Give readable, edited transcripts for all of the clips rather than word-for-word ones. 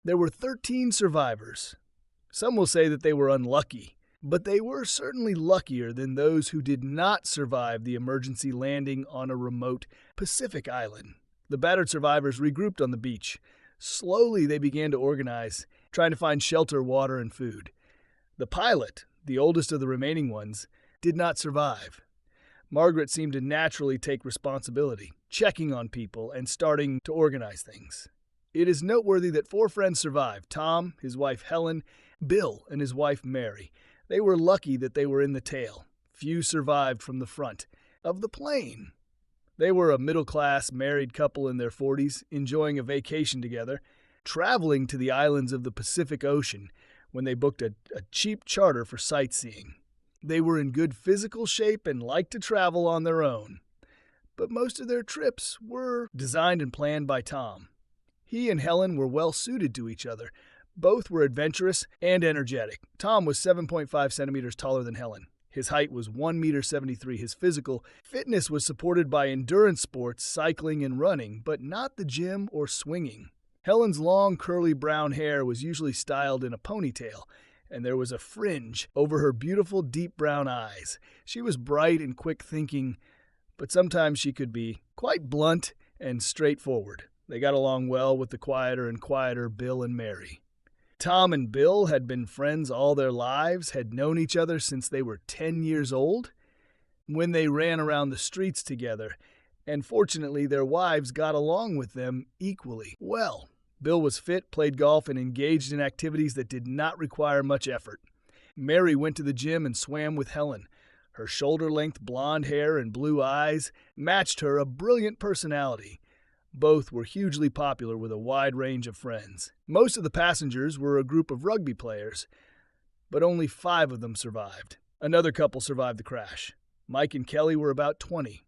There were 13 survivors. Some will say that they were unlucky, but they were certainly luckier than those who did not survive the emergency landing on a remote Pacific island. The battered survivors regrouped on the beach. Slowly, they began to organize, trying to find shelter, water, and food. The pilot, the oldest of the remaining ones, did not survive. Margaret seemed to naturally take responsibility, checking on people and starting to organize things. It is noteworthy that 4 friends survived: Tom, his wife Helen, Bill, and his wife Mary. They were lucky that they were in the tail. Few survived from the front of the plane. They were a middle-class married couple in their 40s, enjoying a vacation together, traveling to the islands of the Pacific Ocean when they booked a cheap charter for sightseeing. They were in good physical shape and liked to travel on their own. But most of their trips were designed and planned by Tom. He and Helen were well suited to each other. Both were adventurous and energetic. Tom was 7.5 centimeters taller than Helen. His height was 1.73 meters. His physical fitness was supported by endurance sports, cycling, and running, but not the gym or swinging. Helen's long, curly brown hair was usually styled in a ponytail, and there was a fringe over her beautiful, deep brown eyes. She was bright and quick-thinking, but sometimes she could be quite blunt and straightforward. They got along well with the quieter and quieter Bill and Mary. Tom and Bill had been friends all their lives, had known each other since they were 10 years old, when they ran around the streets together, and fortunately their wives got along with them equally well. Bill was fit, played golf, and engaged in activities that did not require much effort. Mary went to the gym and swam with Helen. Her shoulder-length blonde hair and blue eyes matched her a brilliant personality. Both were hugely popular with a wide range of friends. Most of the passengers were a group of rugby players, but only 5 of them survived. Another couple survived the crash. Mike and Kelly were about 20.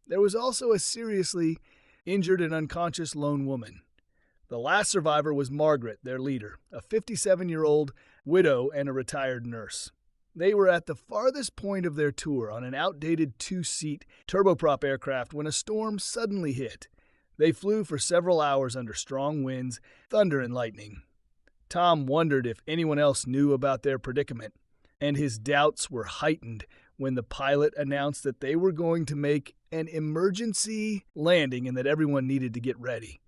There was also a seriously injured and unconscious lone woman. The last survivor was Margaret, their leader, a 57-year-old widow and a retired nurse. They were at the farthest point of their tour on an outdated 2-seat turboprop aircraft when a storm suddenly hit. They flew for several hours under strong winds, thunder, and lightning. Tom wondered if anyone else knew about their predicament, and his doubts were heightened when the pilot announced that they were going to make an emergency landing and that everyone needed to get ready.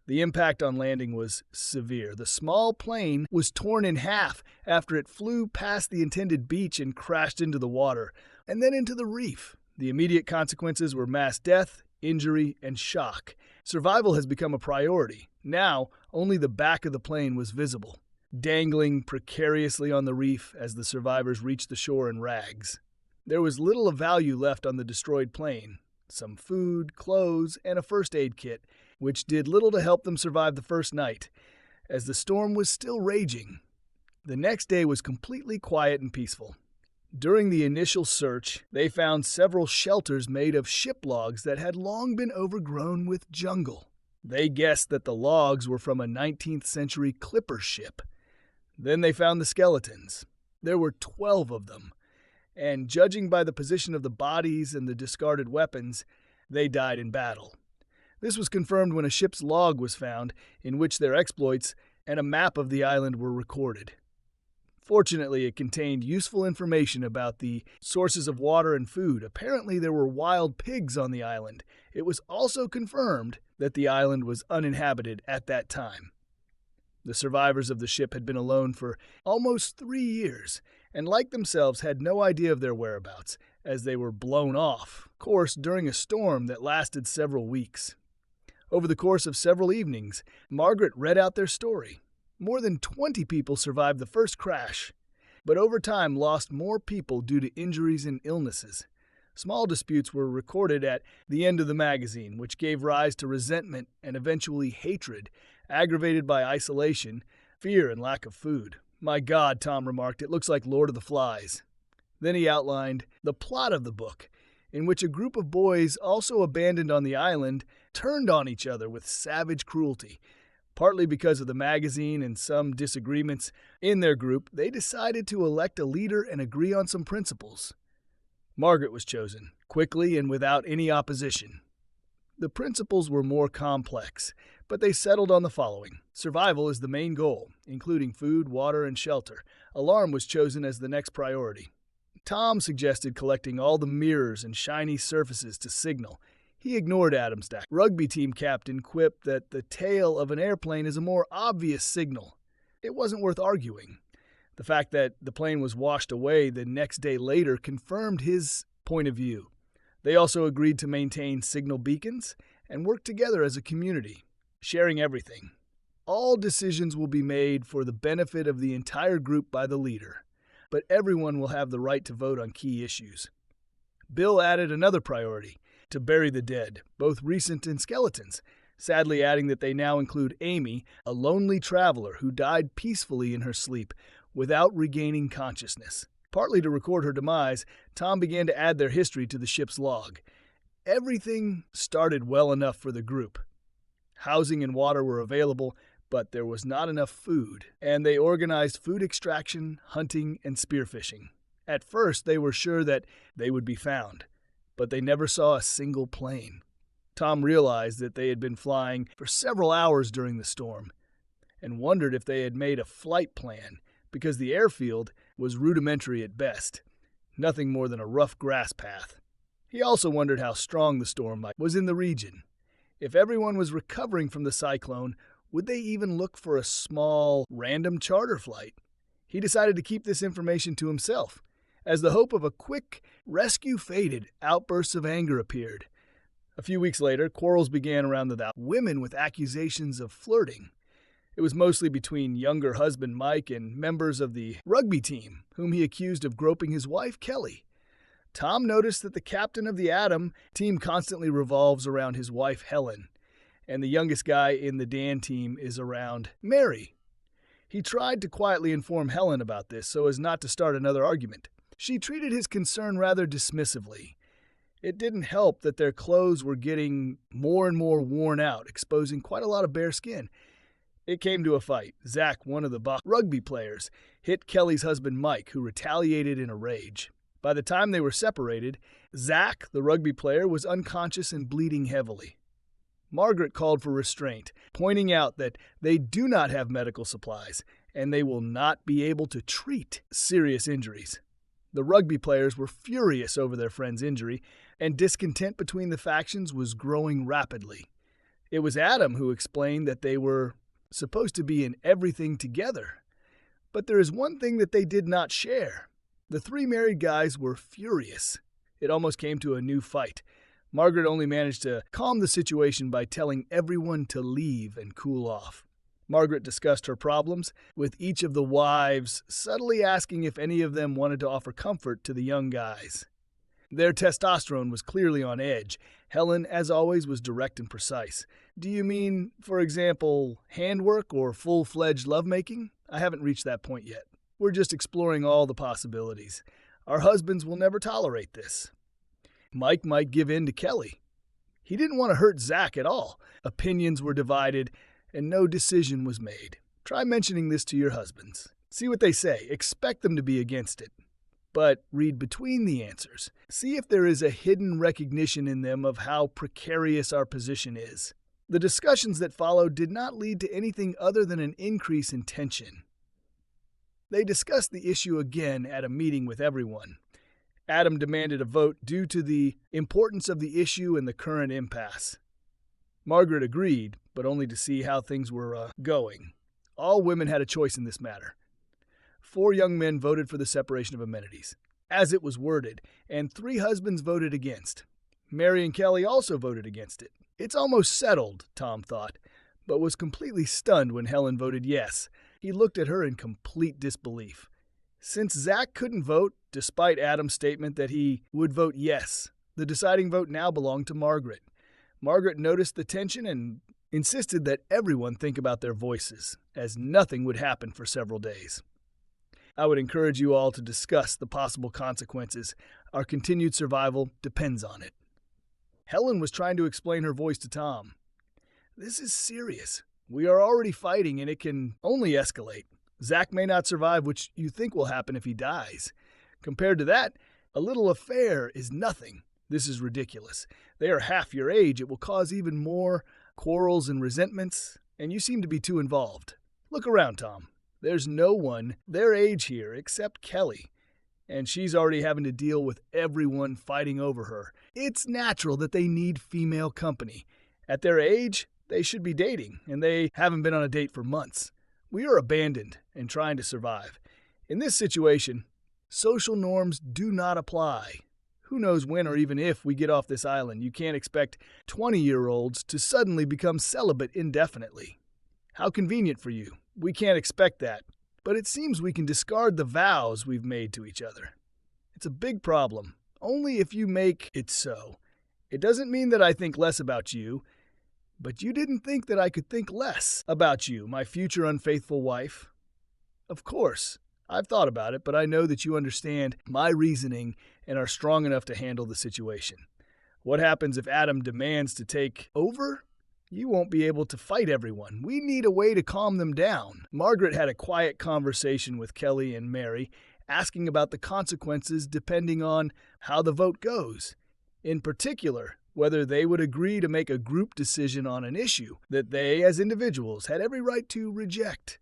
The impact on landing was severe. The small plane was torn in half after it flew past the intended beach and crashed into the water, and then into the reef. The immediate consequences were mass death, injury, and shock. Survival has become a priority. Now, only the back of the plane was visible, dangling precariously on the reef as the survivors reached the shore in rags. There was little of value left on the destroyed plane: some food, clothes, and a first aid kit, which did little to help them survive the first night, as the storm was still raging. The next day was completely quiet and peaceful. During the initial search, they found several shelters made of ship logs that had long been overgrown with jungle. They guessed that the logs were from a 19th century clipper ship. Then they found the skeletons. There were 12 of them, and judging by the position of the bodies and the discarded weapons, they died in battle. This was confirmed when a ship's log was found, in which their exploits and a map of the island were recorded. Fortunately, it contained useful information about the sources of water and food. Apparently, there were wild pigs on the island. It was also confirmed that the island was uninhabited at that time. The survivors of the ship had been alone for almost 3 years, and like themselves had no idea of their whereabouts, as they were blown off course during a storm that lasted several weeks. Over the course of several evenings, Margaret read out their story. More than 20 people survived the first crash, but over time lost more people due to injuries and illnesses. Small disputes were recorded at the end of the magazine, which gave rise to resentment and eventually hatred, aggravated by isolation, fear, and lack of food. "My God," Tom remarked, "it looks like Lord of the Flies." Then he outlined the plot of the book, in which a group of boys also abandoned on the island turned on each other with savage cruelty. Partly because of the magazine and some disagreements in their group, they decided to elect a leader and agree on some principles. Margaret was chosen, quickly and without any opposition. The principles were more complex, but they settled on the following. Survival is the main goal, including food, water, and shelter. Alarm was chosen as the next priority. Tom suggested collecting all the mirrors and shiny surfaces to signal. He ignored Adam's rugby team captain quipped that the tail of an airplane is a more obvious signal. It wasn't worth arguing. The fact that the plane was washed away the next day later confirmed his point of view. They also agreed to maintain signal beacons and work together as a community, sharing everything. All decisions will be made for the benefit of the entire group by the leader, but everyone will have the right to vote on key issues. Bill added another priority, to bury the dead, both recent and skeletons, sadly adding that they now include Amy, a lonely traveler who died peacefully in her sleep without regaining consciousness. Partly to record her demise, Tom began to add their history to the ship's log. Everything started well enough for the group. Housing and water were available, but there was not enough food, and they organized food extraction, hunting, and spearfishing. At first, they were sure that they would be found, but they never saw a single plane. Tom realized that they had been flying for several hours during the storm and wondered if they had made a flight plan because the airfield was rudimentary at best, nothing more than a rough grass path. He also wondered how strong the storm was in the region. If everyone was recovering from the cyclone, would they even look for a small, random charter flight? He decided to keep this information to himself. As the hope of a quick rescue faded, outbursts of anger appeared. A few weeks later, quarrels began around the women with accusations of flirting. It was mostly between younger husband Mike and members of the rugby team, whom he accused of groping his wife, Kelly. Tom noticed that the captain of the Adam team constantly revolves around his wife, Helen, and the youngest guy in the Dan team is around Mary. He tried to quietly inform Helen about this so as not to start another argument. She treated his concern rather dismissively. It didn't help that their clothes were getting more and more worn out, exposing quite a lot of bare skin. It came to a fight. Zach, one of the rugby players, hit Kelly's husband Mike, who retaliated in a rage. By the time they were separated, Zach, the rugby player, was unconscious and bleeding heavily. Margaret called for restraint, pointing out that they do not have medical supplies and they will not be able to treat serious injuries. The rugby players were furious over their friend's injury, and discontent between the factions was growing rapidly. It was Adam who explained that they were supposed to be in everything together. But there is one thing that they did not share. The three married guys were furious. It almost came to a new fight. Margaret only managed to calm the situation by telling everyone to leave and cool off. Margaret discussed her problems with each of the wives, subtly asking if any of them wanted to offer comfort to the young guys. Their testosterone was clearly on edge. Helen, as always, was direct and precise. Do you mean, for example, handwork or full-fledged lovemaking? I haven't reached that point yet. We're just exploring all the possibilities. Our husbands will never tolerate this. Mike might give in to Kelly. He didn't want to hurt Zach at all. Opinions were divided, and no decision was made. Try mentioning this to your husbands. See what they say. Expect them to be against it. But read between the answers. See if there is a hidden recognition in them of how precarious our position is. The discussions that followed did not lead to anything other than an increase in tension. They discussed the issue again at a meeting with everyone. Adam demanded a vote due to the importance of the issue and the current impasse. Margaret agreed, but only to see how things were going. All women had a choice in this matter. 4 young men voted for the separation of amenities, as it was worded, and 3 husbands voted against. Mary and Kelly also voted against it. It's almost settled, Tom thought, but was completely stunned when Helen voted yes. He looked at her in complete disbelief. Since Zach couldn't vote, despite Adam's statement that he would vote yes, the deciding vote now belonged to Margaret. Margaret noticed the tension and insisted that everyone think about their voices, as nothing would happen for several days. I would encourage you all to discuss the possible consequences. Our continued survival depends on it. Helen was trying to explain her voice to Tom. This is serious. We are already fighting and it can only escalate. Zach may not survive, which you think will happen if he dies. Compared to that, a little affair is nothing. This is ridiculous. They are half your age. It will cause even more quarrels and resentments, and you seem to be too involved. Look around, Tom. There's no one their age here except Kelly, and she's already having to deal with everyone fighting over her. It's natural that they need female company. At their age, they should be dating, and they haven't been on a date for months. We are abandoned and trying to survive. In this situation, social norms do not apply. Who knows when or even if we get off this island? You can't expect 20-year-olds to suddenly become celibate indefinitely. How convenient for you. We can't expect that. But it seems we can discard the vows we've made to each other. It's a big problem, only if you make it so. It doesn't mean that I think less about you, but you didn't think that I could think less about you, my future unfaithful wife. Of course, I've thought about it, but I know that you understand my reasoning and are strong enough to handle the situation. What happens if Adam demands to take over? You won't be able to fight everyone. We need a way to calm them down. Margaret had a quiet conversation with Kelly and Mary, asking about the consequences depending on how the vote goes. In particular, whether they would agree to make a group decision on an issue that they, as individuals, had every right to reject.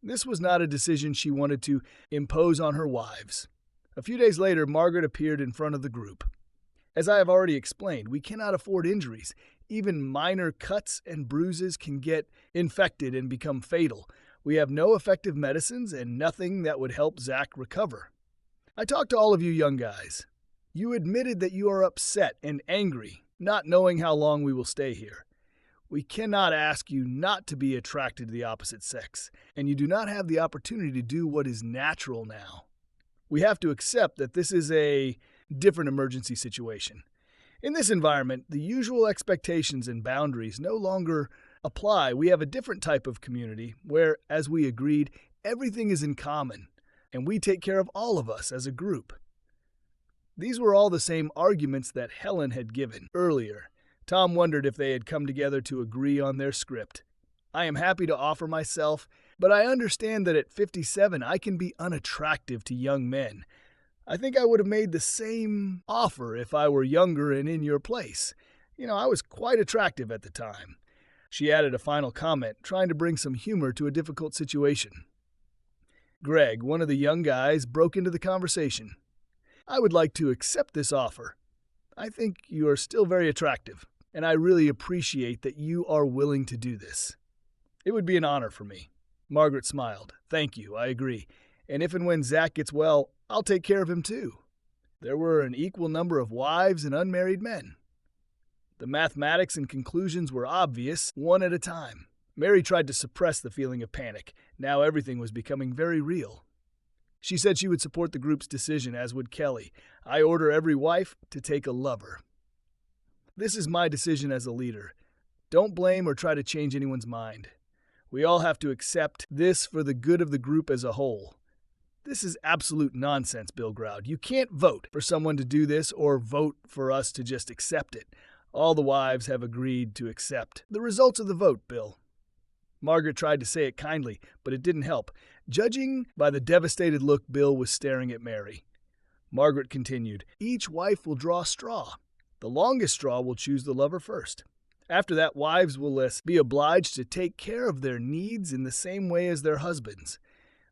This was not a decision she wanted to impose on her wives. A few days later, Margaret appeared in front of the group. As I have already explained, we cannot afford injuries. Even minor cuts and bruises can get infected and become fatal. We have no effective medicines and nothing that would help Zach recover. I talked to all of you young guys. You admitted that you are upset and angry, not knowing how long we will stay here. We cannot ask you not to be attracted to the opposite sex, and you do not have the opportunity to do what is natural now. We have to accept that this is a different emergency situation. In this environment, the usual expectations and boundaries no longer apply. We have a different type of community where, as we agreed, everything is in common, and we take care of all of us as a group. These were all the same arguments that Helen had given earlier. Tom wondered if they had come together to agree on their script. I am happy to offer myself, but I understand that at 57 I can be unattractive to young men. I think I would have made the same offer if I were younger and in your place. I was quite attractive at the time. She added a final comment, trying to bring some humor to a difficult situation. Greg, one of the young guys, broke into the conversation. I would like to accept this offer. I think you are still very attractive, and I really appreciate that you are willing to do this. It would be an honor for me. Margaret smiled. Thank you, I agree. And if and when Zach gets well, I'll take care of him too. There were an equal number of wives and unmarried men. The mathematics and conclusions were obvious, one at a time. Mary tried to suppress the feeling of panic. Now everything was becoming very real. She said she would support the group's decision, as would Kelly. I order every wife to take a lover. This is my decision as a leader. Don't blame or try to change anyone's mind. We all have to accept this for the good of the group as a whole. This is absolute nonsense, Bill growled. You can't vote for someone to do this or vote for us to just accept it. All the wives have agreed to accept the results of the vote, Bill. Margaret tried to say it kindly, but it didn't help, judging by the devastated look Bill was staring at Mary. Margaret continued, Each wife will draw a straw. The longest straw will choose the lover first. After that, wives will be obliged to take care of their needs in the same way as their husbands.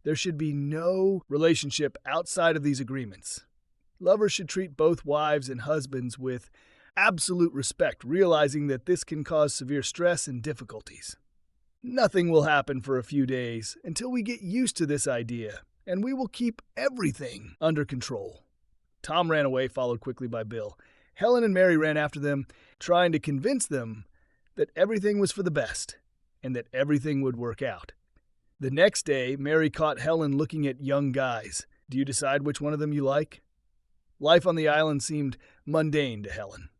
There should be no relationship outside of these agreements. Lovers should treat both wives and husbands with absolute respect, realizing that this can cause severe stress and difficulties. Nothing will happen for a few days until we get used to this idea, and we will keep everything under control. Tom ran away, followed quickly by Bill. Helen and Mary ran after them, trying to convince them that everything was for the best and that everything would work out. The next day, Mary caught Helen looking at young guys. Do you decide which one of them you like? Life on the island seemed mundane to Helen,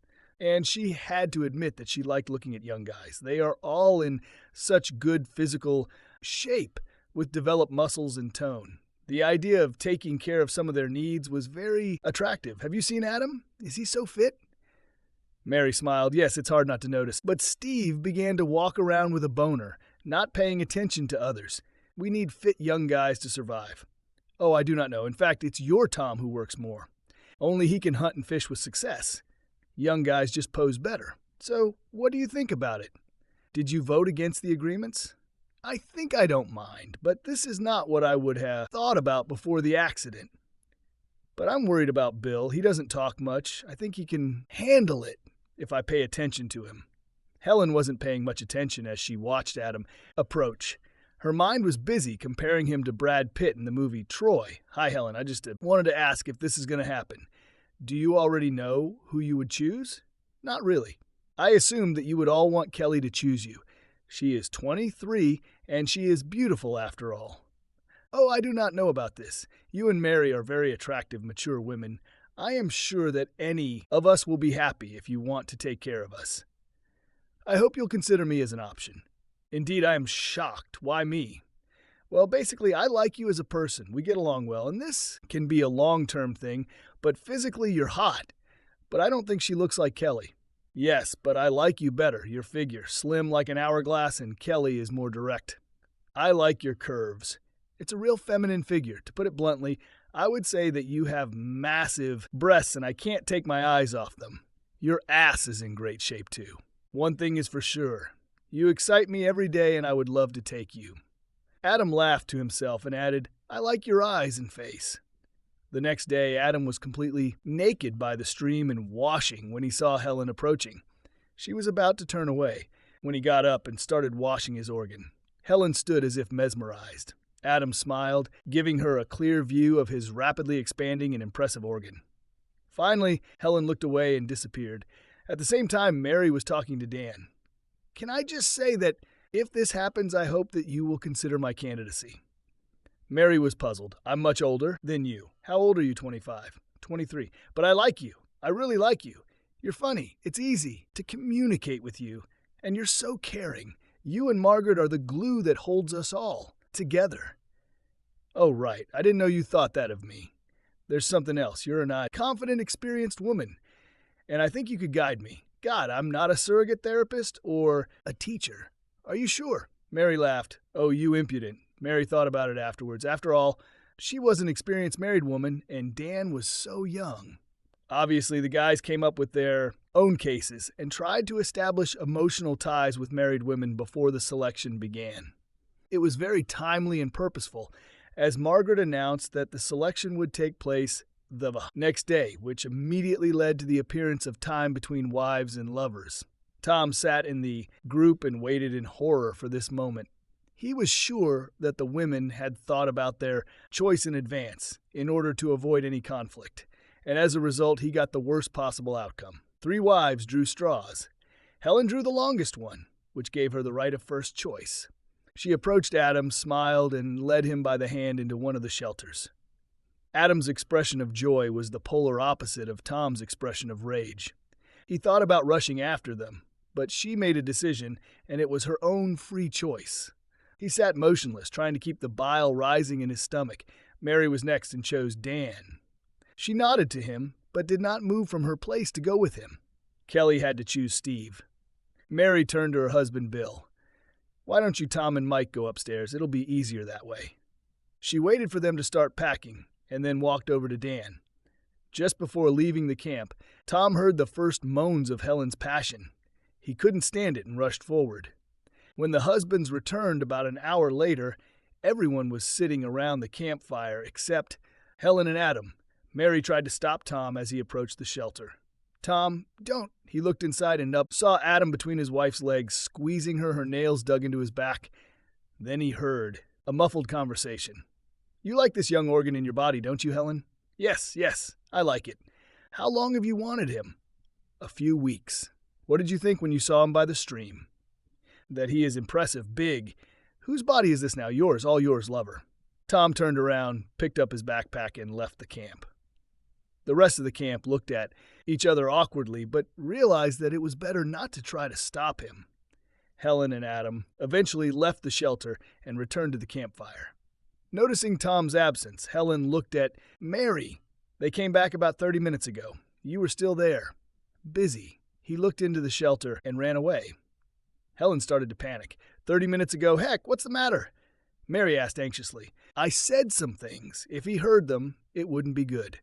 and she had to admit that she liked looking at young guys. They are all in such good physical shape with developed muscles and tone. The idea of taking care of some of their needs was very attractive. Have you seen Adam? Is he so fit? Mary smiled. Yes, it's hard not to notice. But Steve began to walk around with a boner, not paying attention to others. We need fit young guys to survive. Oh, I do not know. In fact, it's your Tom who works more. Only he can hunt and fish with success. Young guys just pose better. So, what do you think about it? Did you vote against the agreements? I think I don't mind, but this is not what I would have thought about before the accident. But I'm worried about Bill. He doesn't talk much. I think he can handle it if I pay attention to him. Helen wasn't paying much attention as she watched Adam approach. Her mind was busy comparing him to Brad Pitt in the movie Troy. Hi, Helen. I just wanted to ask if this is going to happen. Do you already know who you would choose? Not really. I assumed that you would all want Kelly to choose you. She is 23, and she is beautiful after all. Oh, I do not know about this. You and Mary are very attractive, mature women. I am sure that any of us will be happy if you want to take care of us. I hope you'll consider me as an option. Indeed, I am shocked. Why me? Well, basically, I like you as a person. We get along well, and this can be a long-term thing, but physically you're hot. But I don't think she looks like Kelly. Yes, but I like you better. Your figure, slim like an hourglass, and Kelly is more direct. I like your curves. It's a real feminine figure. To put it bluntly, I would say that you have massive breasts, and I can't take my eyes off them. Your ass is in great shape, too. One thing is for sure. You excite me every day, and I would love to take you. Adam laughed to himself and added, I like your eyes and face. The next day, Adam was completely naked by the stream and washing when he saw Helen approaching. She was about to turn away when he got up and started washing his organ. Helen stood as if mesmerized. Adam smiled, giving her a clear view of his rapidly expanding and impressive organ. Finally, Helen looked away and disappeared. At the same time, Mary was talking to Dan. Can I just say that if this happens, I hope that you will consider my candidacy. Mary was puzzled. I'm much older than you. How old are you? 25? 23. But I like you. I really like you. You're funny. It's easy to communicate with you. And you're so caring. You and Margaret are the glue that holds us all together. Oh, right. I didn't know you thought that of me. There's something else. You're a confident, experienced woman. And I think you could guide me. God, I'm not a surrogate therapist or a teacher. Are you sure? Mary laughed. Oh, you impudent. Mary thought about it afterwards. After all, she was an experienced married woman, and Dan was so young. Obviously, the guys came up with their own cases and tried to establish emotional ties with married women before the selection began. It was very timely and purposeful, as Margaret announced that the selection would take place the next day, which immediately led to the appearance of time between wives and lovers. Tom sat in the group and waited in horror for this moment. He was sure that the women had thought about their choice in advance in order to avoid any conflict, and as a result, he got the worst possible outcome. 3 wives drew straws. Helen drew the longest one, which gave her the right of first choice. She approached Adam, smiled, and led him by the hand into one of the shelters. Adam's expression of joy was the polar opposite of Tom's expression of rage. He thought about rushing after them, but she made a decision, and it was her own free choice. He sat motionless, trying to keep the bile rising in his stomach. Mary was next and chose Dan. She nodded to him, but did not move from her place to go with him. Kelly had to choose Steve. Mary turned to her husband, Bill. Why don't you, Tom and Mike, go upstairs? It'll be easier that way. She waited for them to start packing, and then walked over to Dan. Just before leaving the camp, Tom heard the first moans of Helen's passion. He couldn't stand it and rushed forward. When the husbands returned about an hour later, everyone was sitting around the campfire except Helen and Adam. Mary tried to stop Tom as he approached the shelter. Tom, don't. He looked inside and up, saw Adam between his wife's legs, squeezing her nails dug into his back. Then he heard a muffled conversation. You like this young organ in your body, don't you, Helen? Yes, I like it. How long have you wanted him? A few weeks. What did you think when you saw him by the stream? That he is impressive, big. Whose body is this now? Yours, all yours, lover. Tom turned around, picked up his backpack, and left the camp. The rest of the camp looked at each other awkwardly, but realized that it was better not to try to stop him. Helen and Adam eventually left the shelter and returned to the campfire. Noticing Tom's absence, Helen looked at Mary. They came back about 30 minutes ago. You were still there. Busy. He looked into the shelter and ran away. Helen started to panic. 30 minutes ago, heck, what's the matter? Mary asked anxiously. I said some things. If he heard them, it wouldn't be good.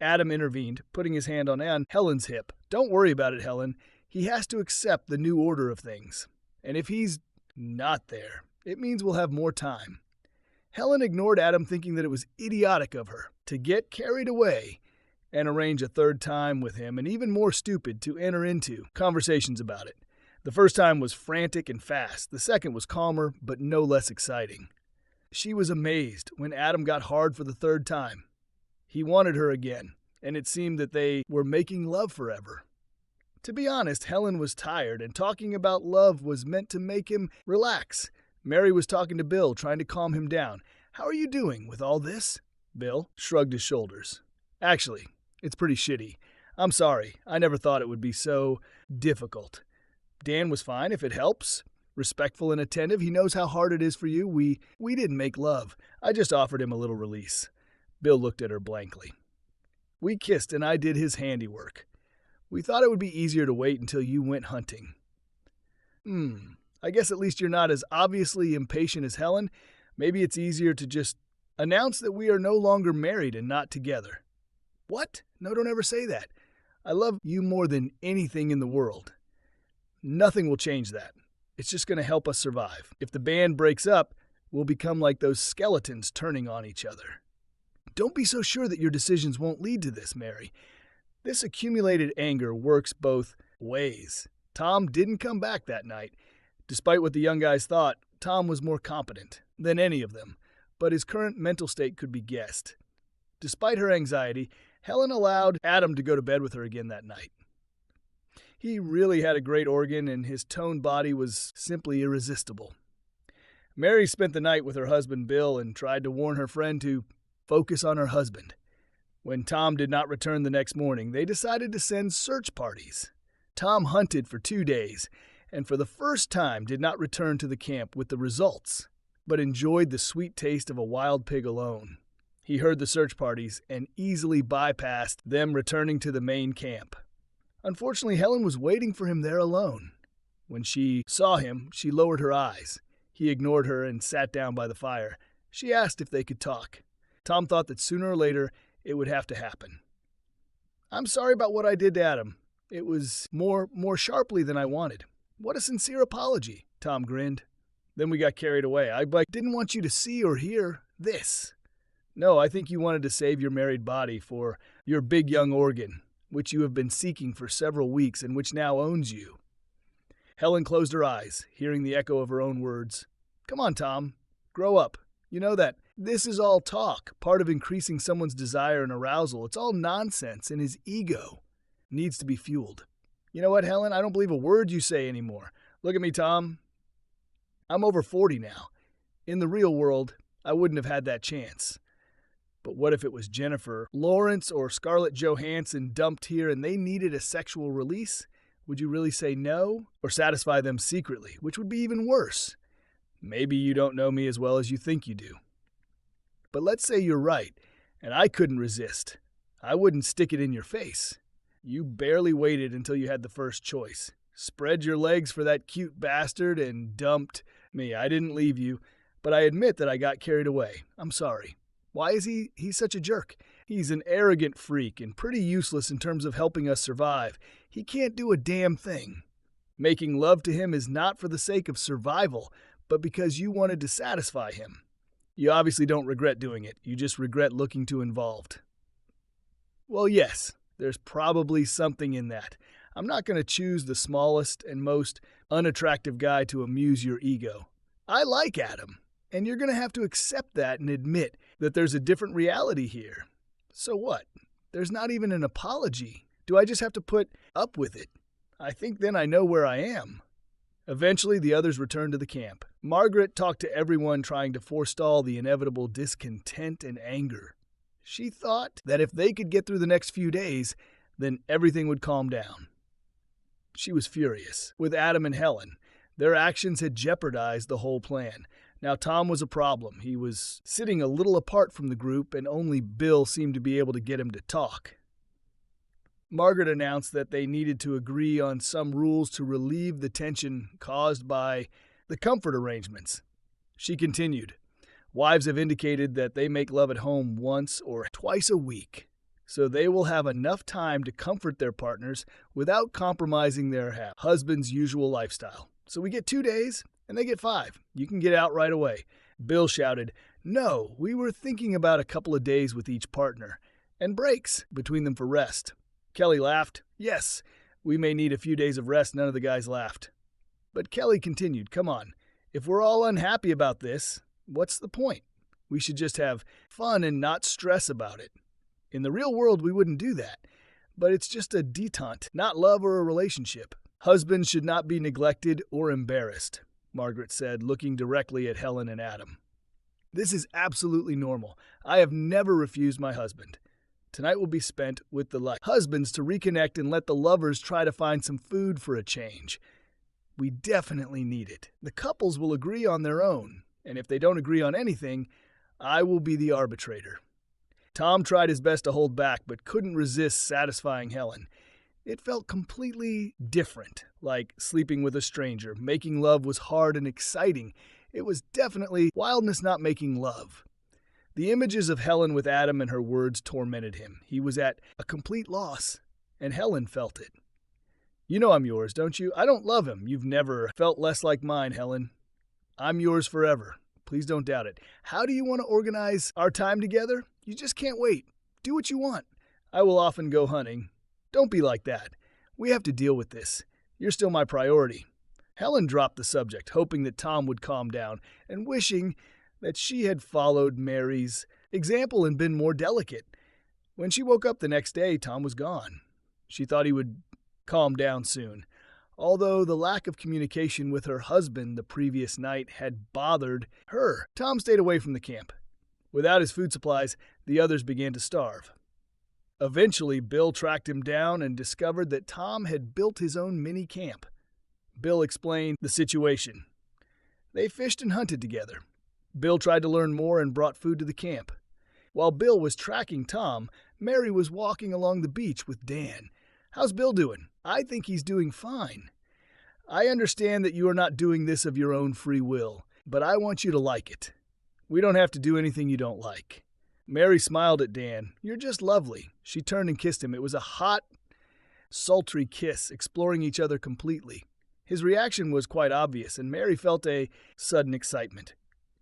Adam intervened, putting his hand on Helen's hip. Don't worry about it, Helen. He has to accept the new order of things. And if he's not there, it means we'll have more time. Helen ignored Adam, thinking that it was idiotic of her to get carried away and arrange a third time with him, and even more stupid to enter into conversations about it. The first time was frantic and fast. The second was calmer, but no less exciting. She was amazed when Adam got hard for the third time. He wanted her again, and it seemed that they were making love forever. To be honest, Helen was tired, and talking about love was meant to make him relax. Mary was talking to Bill, trying to calm him down. "How are you doing with all this?" Bill shrugged his shoulders. "Actually, it's pretty shitty. I'm sorry. I never thought it would be so difficult. Dan was fine, if it helps. Respectful and attentive. He knows how hard it is for you. We didn't make love. I just offered him a little release." Bill looked at her blankly. "We kissed and I did his handiwork. We thought it would be easier to wait until you went hunting." I guess at least you're not as obviously impatient as Helen. Maybe it's easier to just announce that we are no longer married and not together." "What? No, don't ever say that. I love you more than anything in the world." "Nothing will change that. It's just going to help us survive. If the band breaks up, we'll become like those skeletons turning on each other." "Don't be so sure that your decisions won't lead to this, Mary. This accumulated anger works both ways. Tom didn't come back that night. Despite what the young guys thought, Tom was more competent than any of them, but his current mental state could be guessed. Despite her anxiety, Helen allowed Adam to go to bed with her again that night. He really had a great organ, and his toned body was simply irresistible. Mary spent the night with her husband Bill and tried to warn her friend to focus on her husband. When Tom did not return the next morning, they decided to send search parties. Tom hunted for 2 days, and for the first time did not return to the camp with the results, but enjoyed the sweet taste of a wild pig alone. He heard the search parties and easily bypassed them returning to the main camp. Unfortunately, Helen was waiting for him there alone. When she saw him, she lowered her eyes. He ignored her and sat down by the fire. She asked if they could talk. Tom thought that sooner or later it would have to happen. "I'm sorry about what I did to Adam. It was more sharply than I wanted." "What a sincere apology," Tom grinned. "Then we got carried away. I didn't want you to see or hear this." "No, I think you wanted to save your married body for your big young organ, which you have been seeking for several weeks and which now owns you." Helen closed her eyes, hearing the echo of her own words. "Come on, Tom. Grow up. You know that this is all talk, part of increasing someone's desire and arousal. It's all nonsense, and his ego needs to be fueled. You know what, Helen? I don't believe a word you say anymore. Look at me, Tom. I'm over 40 now. In the real world, I wouldn't have had that chance. But what if it was Jennifer Lawrence or Scarlett Johansson dumped here and they needed a sexual release? Would you really say no? Or satisfy them secretly, which would be even worse? Maybe you don't know me as well as you think you do. But let's say you're right, and I couldn't resist. I wouldn't stick it in your face. You barely waited until you had the first choice. Spread your legs for that cute bastard and dumped me. I didn't leave you, but I admit that I got carried away. I'm sorry. Why is he's such a jerk? He's an arrogant freak and pretty useless in terms of helping us survive. He can't do a damn thing. Making love to him is not for the sake of survival, but because you wanted to satisfy him. You obviously don't regret doing it. You just regret looking too involved." "Well, yes, there's probably something in that. I'm not going to choose the smallest and most unattractive guy to amuse your ego. I like Adam, and you're going to have to accept that and admit that there's a different reality here. So what? There's not even an apology. Do I just have to put up with it? I think then I know where I am." Eventually, the others returned to the camp. Margaret talked to everyone, trying to forestall the inevitable discontent and anger. She thought that if they could get through the next few days, then everything would calm down. She was furious with Adam and Helen. Their actions had jeopardized the whole plan. Now Tom was a problem. He was sitting a little apart from the group, and only Bill seemed to be able to get him to talk. Margaret announced that they needed to agree on some rules to relieve the tension caused by the comfort arrangements. She continued, "Wives have indicated that they make love at home once or twice a week, so they will have enough time to comfort their partners without compromising their husband's usual lifestyle. So we get 2 days, and they get 5. You can get out right away." Bill shouted, "No, we were thinking about a couple of days with each partner, and breaks between them for rest." Kelly laughed. "Yes, we may need a few days of rest." None of the guys laughed. But Kelly continued, "Come on, if we're all unhappy about this, what's the point? We should just have fun and not stress about it. In the real world, we wouldn't do that. But it's just a detente, not love or a relationship. Husbands should not be neglected or embarrassed," Margaret said, looking directly at Helen and Adam. "This is absolutely normal. I have never refused my husband. Tonight will be spent with the husbands to reconnect and let the lovers try to find some food for a change. We definitely need it. The couples will agree on their own, and if they don't agree on anything, I will be the arbitrator." Tom tried his best to hold back, but couldn't resist satisfying Helen. It felt completely different, like sleeping with a stranger. Making love was hard and exciting. It was definitely wildness, not making love. The images of Helen with Adam and her words tormented him. He was at a complete loss, and Helen felt it. "You know I'm yours, don't you? I don't love him. You've never felt less like mine, Helen. I'm yours forever. Please don't doubt it. How do you want to organize our time together? You just can't wait. Do what you want. I will often go hunting. Don't be like that. We have to deal with this. You're still my priority." Helen dropped the subject, hoping that Tom would calm down, and wishing that she had followed Mary's example and been more delicate. When she woke up the next day, Tom was gone. She thought he would calm down soon. Although the lack of communication with her husband the previous night had bothered her, Tom stayed away from the camp. Without his food supplies, the others began to starve. Eventually, Bill tracked him down and discovered that Tom had built his own mini camp. Bill explained the situation. They fished and hunted together. Bill tried to learn more and brought food to the camp. While Bill was tracking Tom, Mary was walking along the beach with Dan. "How's Bill doing?" "I think he's doing fine. I understand that you are not doing this of your own free will, but I want you to like it. We don't have to do anything you don't like." Mary smiled at Dan. "You're just lovely." She turned and kissed him. It was a hot, sultry kiss, exploring each other completely. His reaction was quite obvious, and Mary felt a sudden excitement.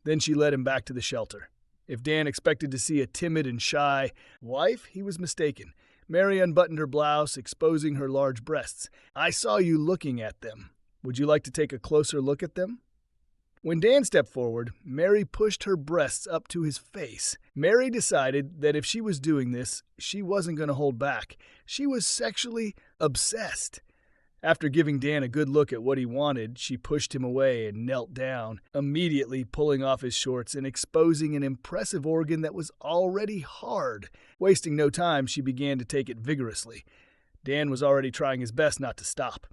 Then she led him back to the shelter. If Dan expected to see a timid and shy wife, he was mistaken. Mary unbuttoned her blouse, exposing her large breasts. "I saw you looking at them. Would you like to take a closer look at them?" When Dan stepped forward, Mary pushed her breasts up to his face. Mary decided that if she was doing this, she wasn't going to hold back. She was sexually obsessed. After giving Dan a good look at what he wanted, she pushed him away and knelt down, immediately pulling off his shorts and exposing an impressive organ that was already hard. Wasting no time, she began to take it vigorously. Dan was already trying his best not to stop.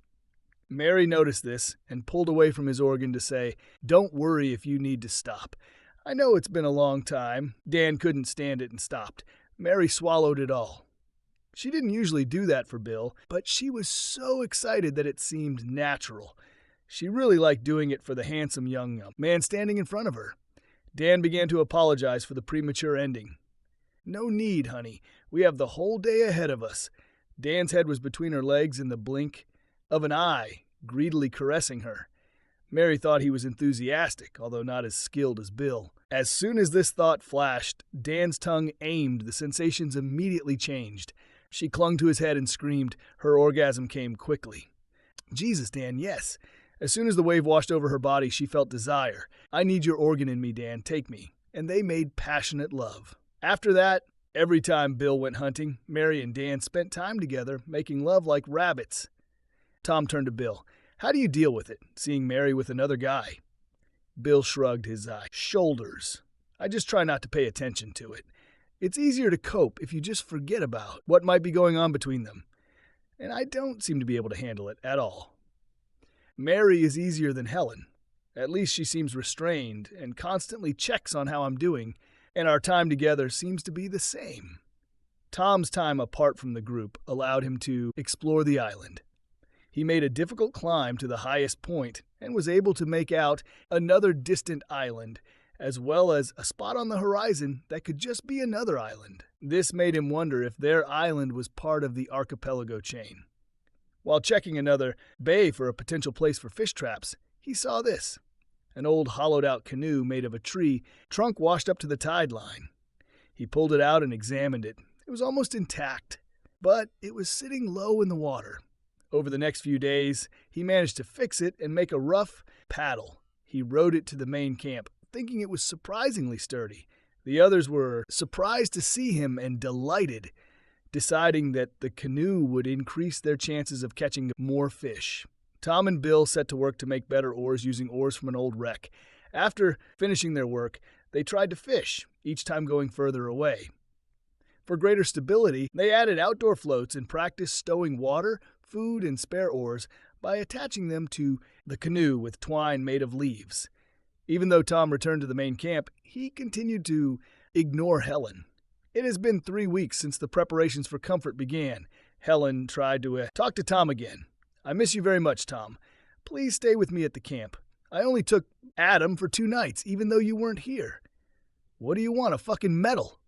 Mary noticed this and pulled away from his organ to say, "Don't worry if you need to stop. I know it's been a long time." Dan couldn't stand it and stopped. Mary swallowed it all. She didn't usually do that for Bill, but she was so excited that it seemed natural. She really liked doing it for the handsome young man standing in front of her. Dan began to apologize for the premature ending. "No need, honey. We have the whole day ahead of us." Dan's head was between her legs in the blink of an eye, greedily caressing her. Mary thought he was enthusiastic, although not as skilled as Bill. As soon as this thought flashed, Dan's tongue aimed. The sensations immediately changed. She clung to his head and screamed. Her orgasm came quickly. "Jesus, Dan, yes." As soon as the wave washed over her body, she felt desire. "I need your organ in me, Dan. Take me." And they made passionate love. After that, every time Bill went hunting, Mary and Dan spent time together, making love like rabbits. Tom turned to Bill. "How do you deal with it, seeing Mary with another guy?" Bill shrugged his shoulders. "I just try not to pay attention to it. It's easier to cope if you just forget about what might be going on between them. And I don't seem to be able to handle it at all. Mary is easier than Helen. At least she seems restrained and constantly checks on how I'm doing, and our time together seems to be the same." Tom's time apart from the group allowed him to explore the island. He made a difficult climb to the highest point and was able to make out another distant island, as well as a spot on the horizon that could just be another island. This made him wonder if their island was part of the archipelago chain. While checking another bay for a potential place for fish traps, he saw this: an old hollowed-out canoe made of a tree trunk washed up to the tide line. He pulled it out and examined it. It was almost intact, but it was sitting low in the water. Over the next few days, he managed to fix it and make a rough paddle. He rowed it to the main camp, thinking it was surprisingly sturdy. The others were surprised to see him and delighted, deciding that the canoe would increase their chances of catching more fish. Tom and Bill set to work to make better oars using oars from an old wreck. After finishing their work, they tried to fish, each time going further away. For greater stability, they added outdoor floats and practiced stowing water, food, and spare oars by attaching them to the canoe with twine made of leaves. Even though Tom returned to the main camp, he continued to ignore Helen. It has been 3 weeks since the preparations for comfort began. Helen tried to talk to Tom again. "I miss you very much, Tom. Please stay with me at the camp. I only took Adam for 2 nights, even though you weren't here." "What do you want, a fucking medal?"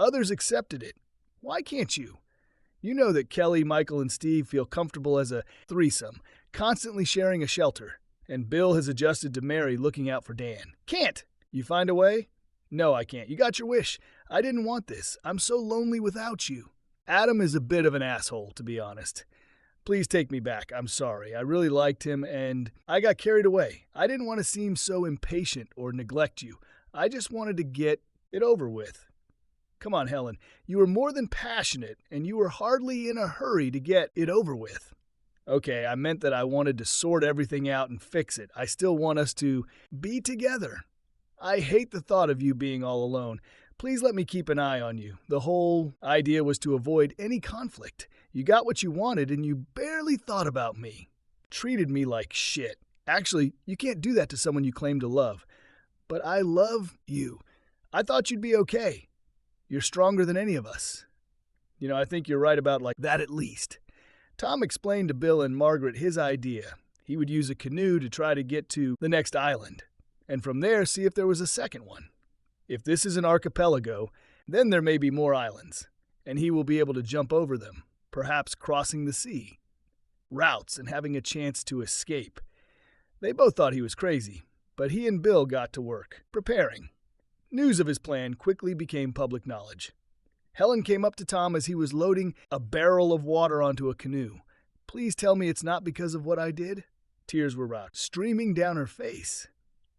Others accepted it. Why can't you? You know that Kelly, Michael, and Steve feel comfortable as a threesome, constantly sharing a shelter. And Bill has adjusted to Mary looking out for Dan. Can't! You find a way? No, I can't. You got your wish. I didn't want this. I'm so lonely without you. Adam is a bit of an asshole, to be honest. Please take me back. I'm sorry. I really liked him, and I got carried away. I didn't want to seem so impatient or neglect you. I just wanted to get it over with. Come on, Helen. You were more than passionate, and you were hardly in a hurry to get it over with. Okay, I meant that I wanted to sort everything out and fix it. I still want us to be together. I hate the thought of you being all alone. Please let me keep an eye on you. The whole idea was to avoid any conflict. You got what you wanted, and you barely thought about me. Treated me like shit. Actually, you can't do that to someone you claim to love. But I love you. I thought you'd be okay. You're stronger than any of us. I think you're right about like that at least. Tom explained to Bill and Margaret his idea. He would use a canoe to try to get to the next island, and from there see if there was a second one. If this is an archipelago, then there may be more islands, and he will be able to jump over them, perhaps crossing the sea. Routes and having a chance to escape. They both thought he was crazy, but he and Bill got to work, preparing. News of his plan quickly became public knowledge. Helen came up to Tom as he was loading a barrel of water onto a canoe. "Please tell me it's not because of what I did?" Tears were streaming down her face.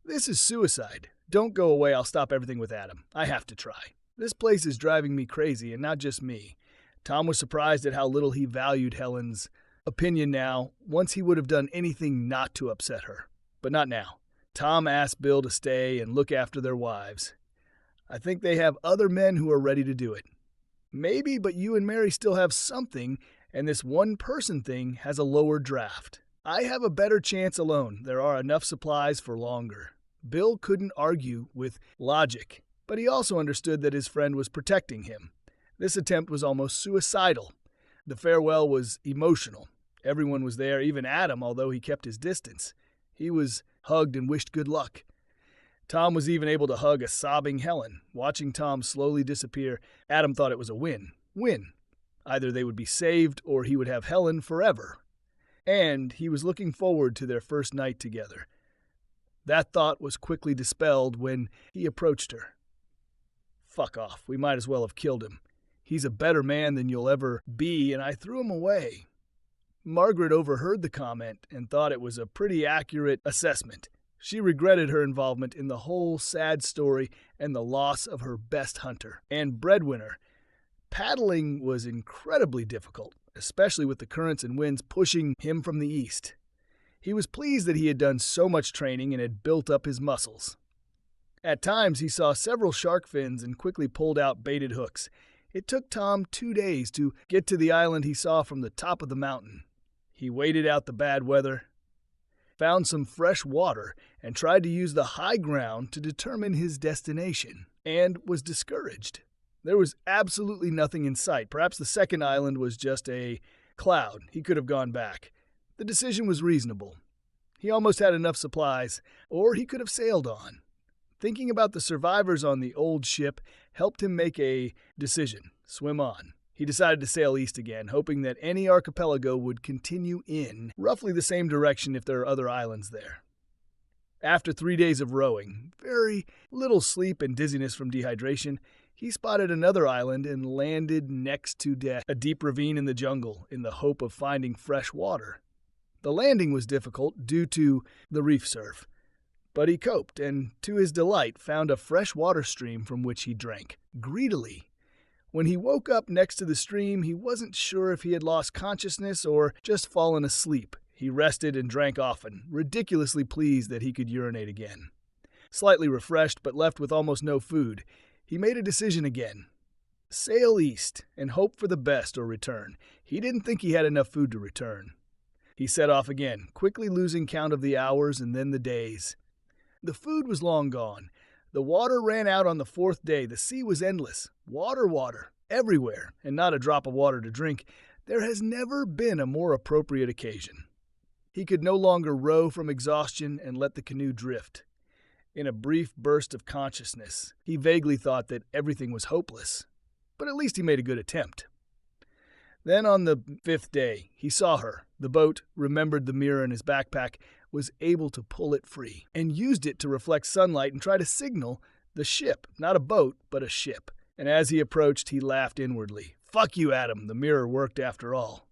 "This is suicide. Don't go away. I'll stop everything with Adam. I have to try. This place is driving me crazy, and not just me." Tom was surprised at how little he valued Helen's opinion now. Once he would have done anything not to upset her. But not now. Tom asked Bill to stay and look after their wives. "I think they have other men who are ready to do it." "Maybe, but you and Mary still have something, and this one-person thing has a lower draft. I have a better chance alone. There are enough supplies for longer." Bill couldn't argue with logic, but he also understood that his friend was protecting him. This attempt was almost suicidal. The farewell was emotional. Everyone was there, even Adam, although he kept his distance. He was hugged and wished good luck. Tom was even able to hug a sobbing Helen. Watching Tom slowly disappear, Adam thought it was a win. Win. Either they would be saved or he would have Helen forever. And he was looking forward to their first night together. That thought was quickly dispelled when he approached her. "Fuck off. We might as well have killed him. He's a better man than you'll ever be, and I threw him away." Margaret overheard the comment and thought it was a pretty accurate assessment. She regretted her involvement in the whole sad story and the loss of her best hunter and breadwinner. Paddling was incredibly difficult, especially with the currents and winds pushing him from the east. He was pleased that he had done so much training and had built up his muscles. At times, he saw several shark fins and quickly pulled out baited hooks. It took Tom 2 days to get to the island he saw from the top of the mountain. He waited out the bad weather, found some fresh water, and tried to use the high ground to determine his destination, and was discouraged. There was absolutely nothing in sight. Perhaps the second island was just a cloud. He could have gone back. The decision was reasonable. He almost had enough supplies, or he could have sailed on. Thinking about the survivors on the old ship helped him make a decision: swim on. He decided to sail east again, hoping that any archipelago would continue in roughly the same direction if there are other islands there. After 3 days of rowing, very little sleep and dizziness from dehydration, he spotted another island and landed next to a deep ravine in the jungle in the hope of finding fresh water. The landing was difficult due to the reef surf, but he coped and, to his delight, found a fresh water stream from which he drank, greedily. When he woke up next to the stream, he wasn't sure if he had lost consciousness or just fallen asleep. He rested and drank often, ridiculously pleased that he could urinate again. Slightly refreshed but left with almost no food, he made a decision again. Sail east and hope for the best or return. He didn't think he had enough food to return. He set off again, quickly losing count of the hours and then the days. The food was long gone. The water ran out on the 4th day. The sea was endless. Water, everywhere, and not a drop of water to drink. There has never been a more appropriate occasion. He could no longer row from exhaustion and let the canoe drift. In a brief burst of consciousness, he vaguely thought that everything was hopeless, but at least he made a good attempt. Then on the 5th day, he saw her. The boat remembered the mirror in his backpack, was able to pull it free, and used it to reflect sunlight and try to signal the ship, not a boat, but a ship. And as he approached, he laughed inwardly. Fuck you, Adam, the mirror worked after all.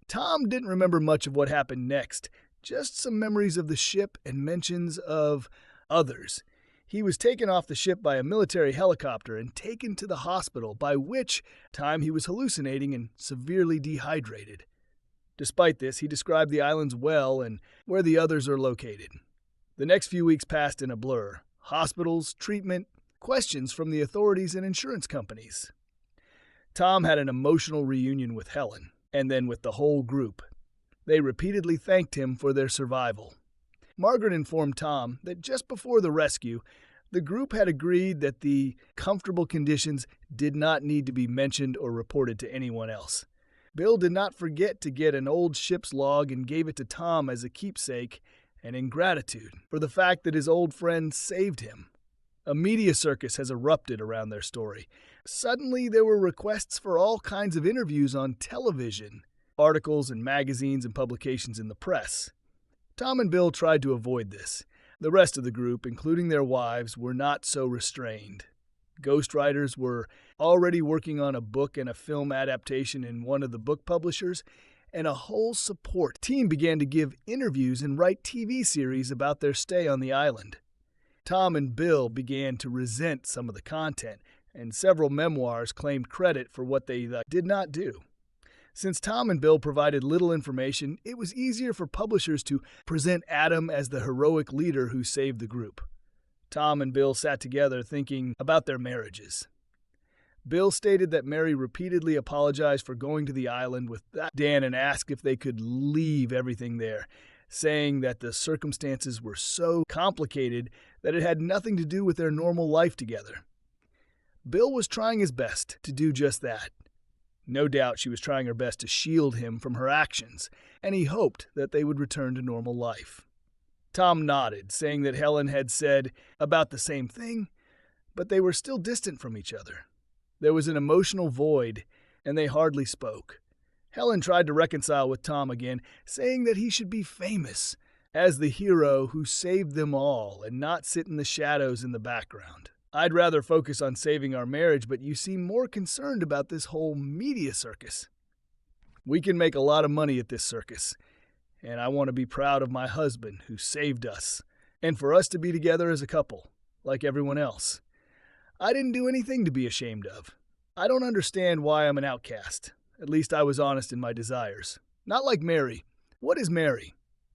Tom didn't remember much of what happened next, just some memories of the ship and mentions of others. He was taken off the ship by a military helicopter and taken to the hospital, by which time he was hallucinating and severely dehydrated. Despite this, he described the islands well and where the others are located. The next few weeks passed in a blur. Hospitals, treatment, questions from the authorities and insurance companies. Tom had an emotional reunion with Helen, and then with the whole group. They repeatedly thanked him for their survival. Margaret informed Tom that just before the rescue, the group had agreed that the comfortable conditions did not need to be mentioned or reported to anyone else. Bill did not forget to get an old ship's log and gave it to Tom as a keepsake and in gratitude for the fact that his old friend saved him. A media circus has erupted around their story. Suddenly, there were requests for all kinds of interviews on television, articles and magazines and publications in the press. Tom and Bill tried to avoid this. The rest of the group, including their wives, were not so restrained. Ghostwriters were already working on a book and a film adaptation in one of the book publishers, and a whole support team began to give interviews and write TV series about their stay on the island. Tom and Bill began to resent some of the content, and several memoirs claimed credit for what they did not do. Since Tom and Bill provided little information, it was easier for publishers to present Adam as the heroic leader who saved the group. Tom and Bill sat together thinking about their marriages. Bill stated that Mary repeatedly apologized for going to the island with Dan and asked if they could leave everything there, saying that the circumstances were so complicated that it had nothing to do with their normal life together. Bill was trying his best to do just that. No doubt she was trying her best to shield him from her actions, and he hoped that they would return to normal life. Tom nodded, saying that Helen had said about the same thing, but they were still distant from each other. There was an emotional void, and they hardly spoke. Helen tried to reconcile with Tom again, saying that he should be famous as the hero who saved them all and not sit in the shadows in the background. I'd rather focus on saving our marriage, but you seem more concerned about this whole media circus. We can make a lot of money at this circus, and I want to be proud of my husband who saved us, and for us to be together as a couple, like everyone else. I didn't do anything to be ashamed of. I don't understand why I'm an outcast. At least I was honest in my desires. Not like Mary. What is Mary?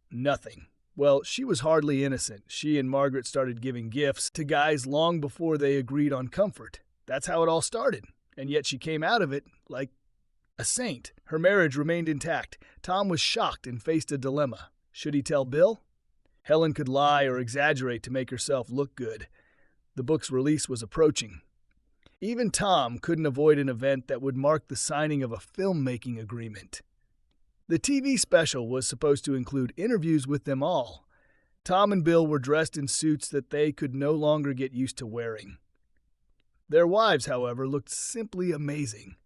Nothing. Well, she was hardly innocent. She and Margaret started giving gifts to guys long before they agreed on comfort. That's how it all started. And yet she came out of it like a saint. Her marriage remained intact. Tom was shocked and faced a dilemma. Should he tell Bill? Helen could lie or exaggerate to make herself look good. The book's release was approaching. Even Tom couldn't avoid an event that would mark the signing of a filmmaking agreement. The TV special was supposed to include interviews with them all. Tom and Bill were dressed in suits that they could no longer get used to wearing. Their wives, however, looked simply amazing.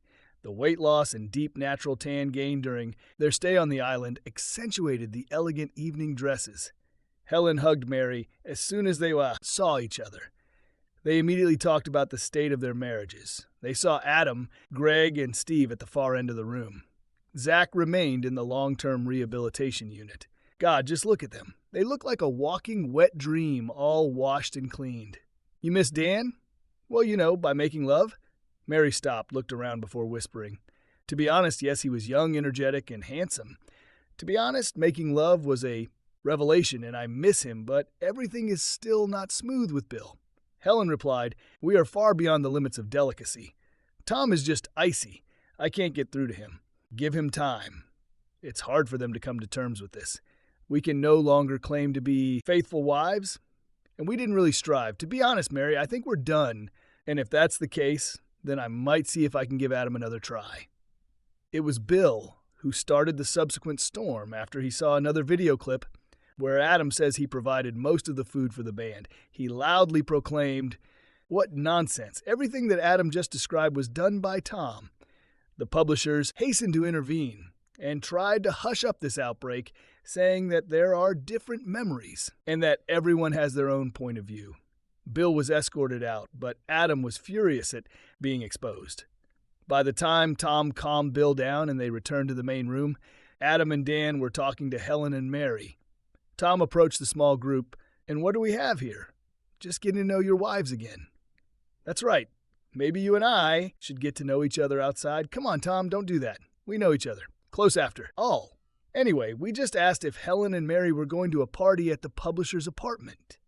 The weight loss and deep natural tan gained during their stay on the island accentuated the elegant evening dresses. Helen hugged Mary as soon as they saw each other. They immediately talked about the state of their marriages. They saw Adam, Greg, and Steve at the far end of the room. Zach remained in the long-term rehabilitation unit. God, just look at them. They look like a walking wet dream, all washed and cleaned. You miss Dan? Well, you know, by making love. Mary stopped, looked around before whispering. To be honest, yes, he was young, energetic, and handsome. To be honest, making love was a revelation, and I miss him, but everything is still not smooth with Bill. Helen replied, We are far beyond the limits of delicacy. Tom is just icy. I can't get through to him. Give him time. It's hard for them to come to terms with this. We can no longer claim to be faithful wives, and we didn't really strive. To be honest, Mary, I think we're done, and if that's the case, then I might see if I can give Adam another try. It was Bill who started the subsequent storm after he saw another video clip where Adam says he provided most of the food for the band. He loudly proclaimed, What nonsense! Everything that Adam just described was done by Tom. The publishers hastened to intervene and tried to hush up this outbreak, saying that there are different memories and that everyone has their own point of view. Bill was escorted out, but Adam was furious at being exposed. By the time Tom calmed Bill down and they returned to the main room, Adam and Dan were talking to Helen and Mary. Tom approached the small group, and what do we have here? Just getting to know your wives again. That's right. Maybe you and I should get to know each other outside. Come on, Tom, don't do that. We know each other. Close after. All. Anyway, we just asked if Helen and Mary were going to a party at the publisher's apartment.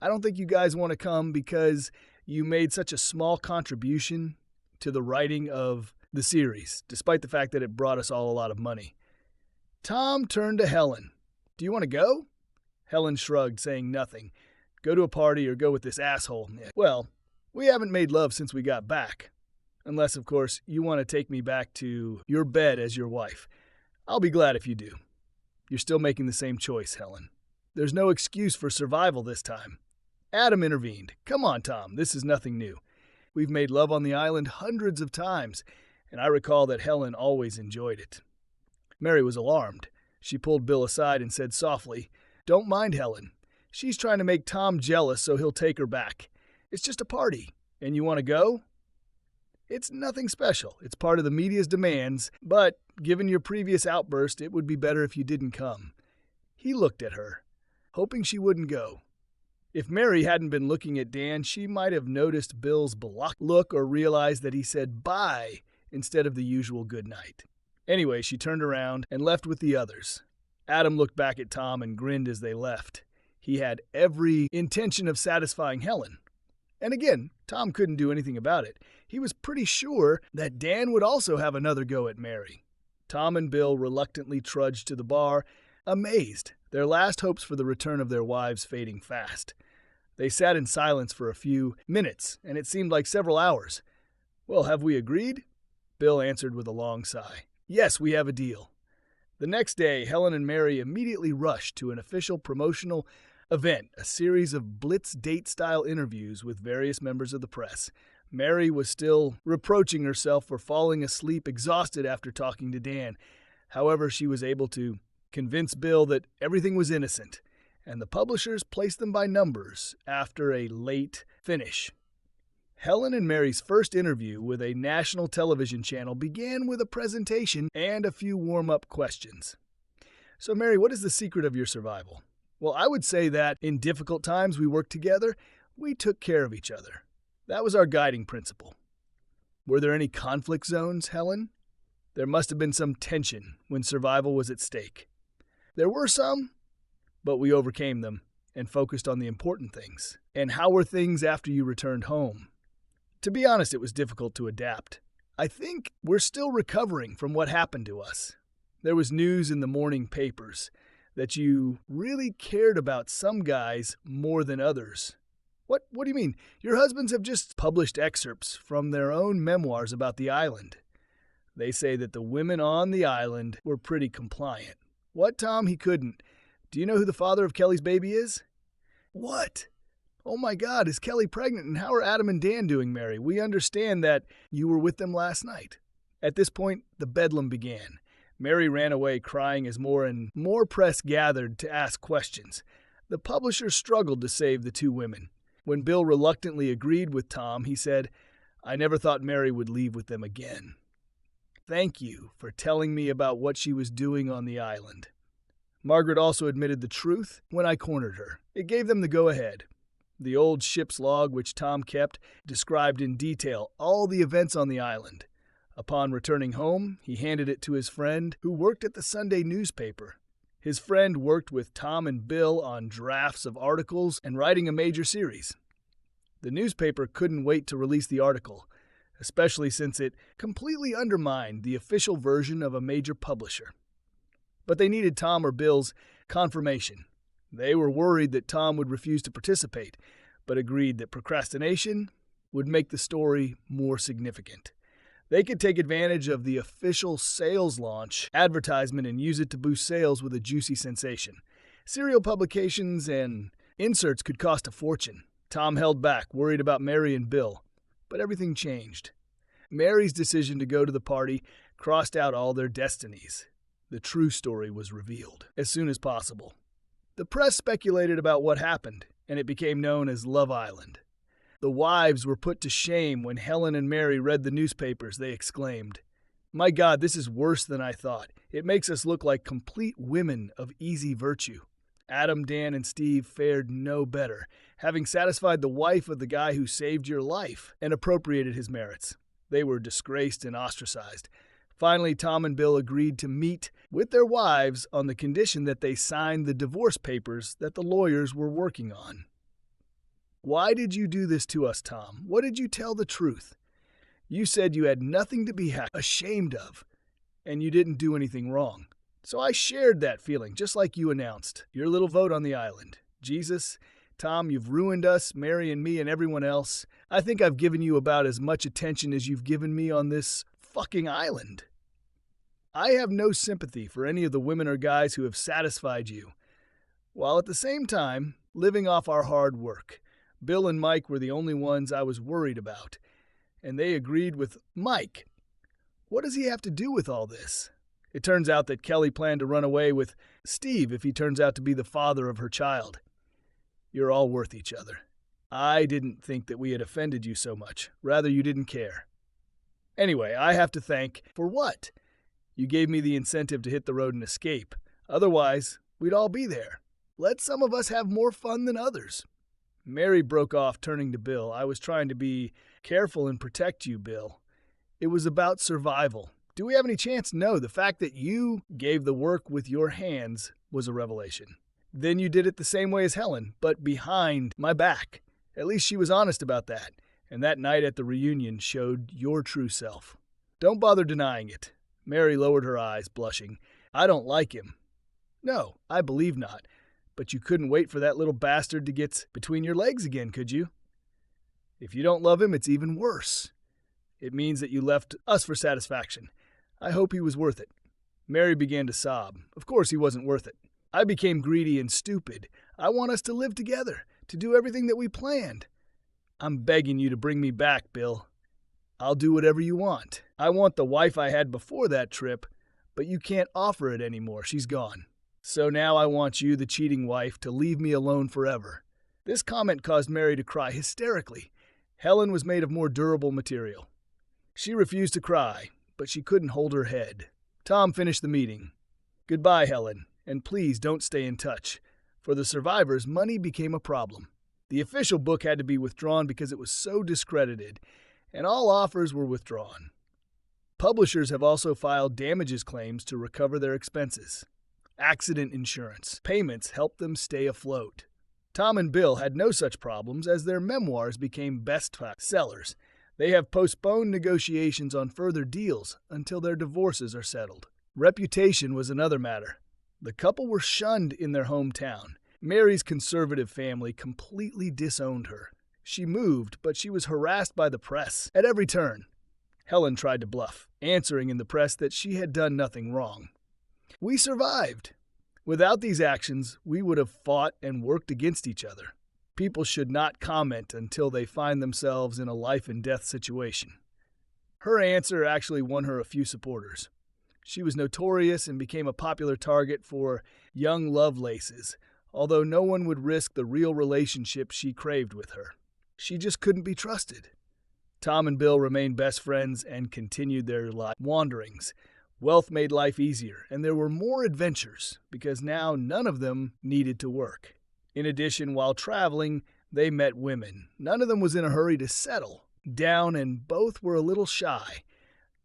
I don't think you guys want to come because you made such a small contribution to the writing of the series, despite the fact that it brought us all a lot of money. Tom turned to Helen. Do you want to go? Helen shrugged, saying nothing. Go to a party or go with this asshole. Well, we haven't made love since we got back. Unless, of course, you want to take me back to your bed as your wife. I'll be glad if you do. You're still making the same choice, Helen. There's no excuse for survival this time. Adam intervened. Come on, Tom, this is nothing new. We've made love on the island hundreds of times, and I recall that Helen always enjoyed it. Mary was alarmed. She pulled Bill aside and said softly, Don't mind Helen. She's trying to make Tom jealous so he'll take her back. It's just a party. And you want to go? It's nothing special. It's part of the media's demands, but given your previous outburst, it would be better if you didn't come. He looked at her, hoping she wouldn't go. If Mary hadn't been looking at Dan, she might have noticed Bill's blocked look or realized that he said bye instead of the usual good night. Anyway, she turned around and left with the others. Adam looked back at Tom and grinned as they left. He had every intention of satisfying Helen. And again, Tom couldn't do anything about it. He was pretty sure that Dan would also have another go at Mary. Tom and Bill reluctantly trudged to the bar, amazed, their last hopes for the return of their wives fading fast. They sat in silence for a few minutes, and it seemed like several hours. Well, have we agreed? Bill answered with a long sigh. Yes, we have a deal. The next day, Helen and Mary immediately rushed to an official promotional event, a series of blitz date-style interviews with various members of the press. Mary was still reproaching herself for falling asleep exhausted after talking to Dan. However, she was able to convince Bill that everything was innocent, and the publishers placed them by numbers after a late finish. Helen and Mary's first interview with a national television channel began with a presentation and a few warm-up questions. So, Mary, what is the secret of your survival? Well, I would say that in difficult times we worked together, we took care of each other. That was our guiding principle. Were there any conflict zones, Helen? There must have been some tension when survival was at stake. There were some, but we overcame them and focused on the important things. And how were things after you returned home? To be honest, it was difficult to adapt. I think we're still recovering from what happened to us. There was news in the morning papers that you really cared about some guys more than others. What do you mean? Your husbands have just published excerpts from their own memoirs about the island. They say that the women on the island were pretty compliant. What, Tom? He couldn't. Do you know who the father of Kelly's baby is? What? Oh my God, is Kelly pregnant? And how are Adam and Dan doing, Mary? We understand that you were with them last night. At this point, the bedlam began. Mary ran away crying as more and more press gathered to ask questions. The publisher struggled to save the two women. When Bill reluctantly agreed with Tom, he said, "I never thought Mary would leave with them again. Thank you for telling me about what she was doing on the island." Margaret also admitted the truth when I cornered her. It gave them the go-ahead. The old ship's log, which Tom kept, described in detail all the events on the island. Upon returning home, he handed it to his friend, who worked at the Sunday newspaper. His friend worked with Tom and Bill on drafts of articles and writing a major series. The newspaper couldn't wait to release the article, especially since it completely undermined the official version of a major publisher. But they needed Tom or Bill's confirmation. They were worried that Tom would refuse to participate, but agreed that procrastination would make the story more significant. They could take advantage of the official sales launch advertisement and use it to boost sales with a juicy sensation. Serial publications and inserts could cost a fortune. Tom held back, worried about Mary and Bill. But everything changed. Mary's decision to go to the party crossed out all their destinies. The true story was revealed as soon as possible. The press speculated about what happened, and it became known as Love Island. The wives were put to shame when Helen and Mary read the newspapers. They exclaimed, "My God, this is worse than I thought. It makes us look like complete women of easy virtue." Adam, Dan, and Steve fared no better, having satisfied the wife of the guy who saved your life and appropriated his merits. They were disgraced and ostracized. Finally, Tom and Bill agreed to meet with their wives on the condition that they signed the divorce papers that the lawyers were working on. "Why did you do this to us, Tom? What did you tell the truth? You said you had nothing to be ashamed of, and you didn't do anything wrong. So I shared that feeling, just like you announced. Your little vote on the island. Jesus, Tom, you've ruined us, Mary and me and everyone else. I think I've given you about as much attention as you've given me on this fucking island. I have no sympathy for any of the women or guys who have satisfied you, while at the same time living off our hard work. Bill and Mike were the only ones I was worried about, and they agreed with Mike. What does he have to do with all this? It turns out that Kelly planned to run away with Steve if he turns out to be the father of her child. You're all worth each other. I didn't think that we had offended you so much. Rather, you didn't care. Anyway, I have to thank for what? You gave me the incentive to hit the road and escape. Otherwise, we'd all be there. Let some of us have more fun than others." Mary broke off, turning to Bill. "I was trying to be careful and protect you, Bill. It was about survival. Do we have any chance? No. The fact that you gave the work with your hands was a revelation. Then you did it the same way as Helen, but behind my back. At least she was honest about that. And that night at the reunion showed your true self. Don't bother denying it." Mary lowered her eyes, blushing. "I don't like him." "No, I believe not. But you couldn't wait for that little bastard to get between your legs again, could you? If you don't love him, it's even worse. It means that you left us for satisfaction. I hope he was worth it." Mary began to sob. Of course he wasn't worth it. I became greedy and stupid. I want us to live together, to do everything that we planned. I'm begging you to bring me back, Bill. I'll do whatever you want. I want the wife I had before that trip, but you can't offer it anymore. She's gone. So now I want you, the cheating wife, to leave me alone forever. This comment caused Mary to cry hysterically. Helen was made of more durable material. She refused to cry, but she couldn't hold her head. Tom finished the meeting. "Goodbye, Helen, and please don't stay in touch." For the survivors, money became a problem. The official book had to be withdrawn because it was so discredited, and all offers were withdrawn. Publishers have also filed damages claims to recover their expenses. Accident insurance payments helped them stay afloat. Tom and Bill had no such problems as their memoirs became best sellers. They have postponed negotiations on further deals until their divorces are settled. Reputation was another matter. The couple were shunned in their hometown. Mary's conservative family completely disowned her. She moved, but she was harassed by the press at every turn. Helen tried to bluff, answering in the press that she had done nothing wrong. We survived. Without these actions, we would have fought and worked against each other. People should not comment until they find themselves in a life and death situation. Her answer actually won her a few supporters. She was notorious and became a popular target for young Lovelaces, although no one would risk the real relationship she craved with her. She just couldn't be trusted. Tom and Bill remained best friends and continued their wanderings. Wealth made life easier, and there were more adventures because now none of them needed to work. In addition, while traveling, they met women. None of them was in a hurry to settle down, and both were a little shy.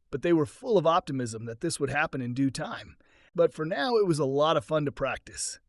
But they were full of optimism that this would happen in due time. But for now, it was a lot of fun to practice.